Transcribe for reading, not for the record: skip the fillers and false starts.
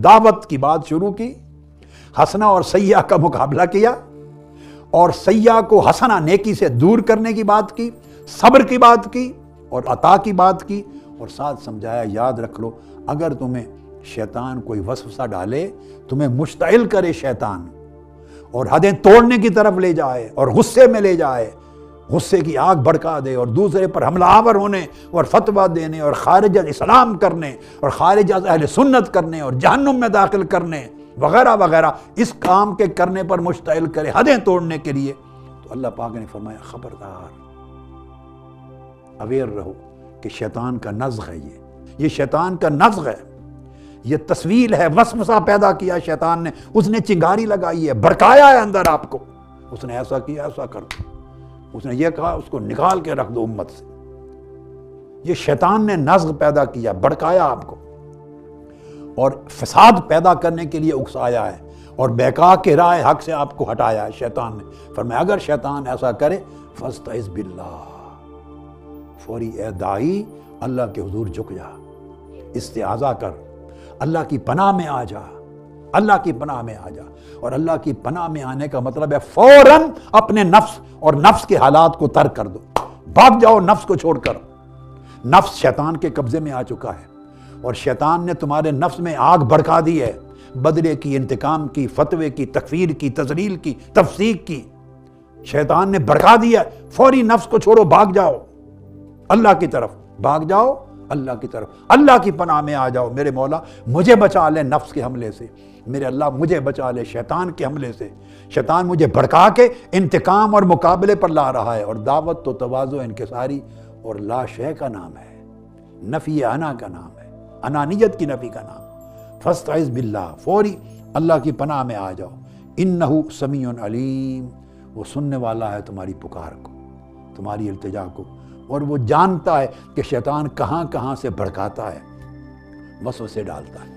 دعوت کی بات شروع کی، حسنہ اور سیئہ کا مقابلہ کیا، اور سیئہ کو حسنہ نیکی سے دور کرنے کی بات کی، صبر کی بات کی اور عطا کی بات کی، اور ساتھ سمجھایا یاد رکھ لو اگر تمہیں شیطان کوئی وسوسہ ڈالے، تمہیں مشتعل کرے شیطان اور حدیں توڑنے کی طرف لے جائے اور غصے میں لے جائے، غصے کی آگ بھڑکا دے اور دوسرے پر حملہ آور ہونے اور فتویٰ دینے اور خارج از اسلام کرنے اور خارج از اہل سنت کرنے اور جہنم میں داخل کرنے وغیرہ وغیرہ، اس کام کے کرنے پر مشتعل کرے حدیں توڑنے کے لیے، تو اللہ پاک نے فرمایا خبردار، اویئر رہو کہ شیطان کا نزغ ہے، یہ شیطان کا نزغ ہے، یہ تصویل ہے، وسوسہ پیدا کیا شیطان نے، اس نے چنگاری لگائی ہے، بھڑکایا ہے اندر آپ کو، اس نے ایسا کیا ایسا کر دو، اس نے یہ کہا اس کو نکال کے رکھ دو امت سے۔ یہ شیطان نے نزغ پیدا کیا، بھڑکایا آپ کو اور فساد پیدا کرنے کے لیے اکسایا ہے اور بیکا کے راہ حق سے آپ کو ہٹایا ہے شیطان نے۔ فرمایا اگر شیطان ایسا کرے فاستعذ باللہ، فوری اے داعی اللہ کے حضور جھک جا، استعاذہ کر، اللہ کی پناہ میں آ جا، اللہ کی پناہ میں آ جا۔ اور اللہ کی پناہ میں آنے کا مطلب ہے فوراً اپنے نفس اور نفس کے حالات کو ترک کر دو، بھاگ جاؤ نفس کو چھوڑ کر۔ نفس شیطان کے قبضے میں آ چکا ہے اور شیطان نے تمہارے نفس میں آگ بھڑکا دی ہے، بدلے کی، انتقام کی، فتوے کی، تکفیر کی، تذلیل کی، تفسیق کی، شیطان نے بھڑکا دیا ہے۔ فوری نفس کو چھوڑو، بھاگ جاؤ اللہ کی طرف، بھاگ جاؤ اللہ کی طرف، اللہ کی پناہ میں آ جاؤ۔ میرے مولا مجھے بچا لے نفس کے حملے سے، میرے اللہ مجھے بچا لے شیطان کے حملے سے۔ شیطان مجھے بھڑکا کے انتقام اور مقابلے پر لا رہا ہے، اور دعوت تو تواضع انکساری اور لا شے کا نام ہے، نفی انا کا نام ہے، انانیت کی نفی کا نام۔ فاستعذ باللہ، فوری اللہ کی پناہ میں آ جاؤ۔ انہ سمیع علیم، وہ سننے والا ہے تمہاری پکار کو، تمہاری التجا کو، اور وہ جانتا ہے کہ شیطان کہاں کہاں سے بھڑکاتا ہے، وسوسے ڈالتا ہے۔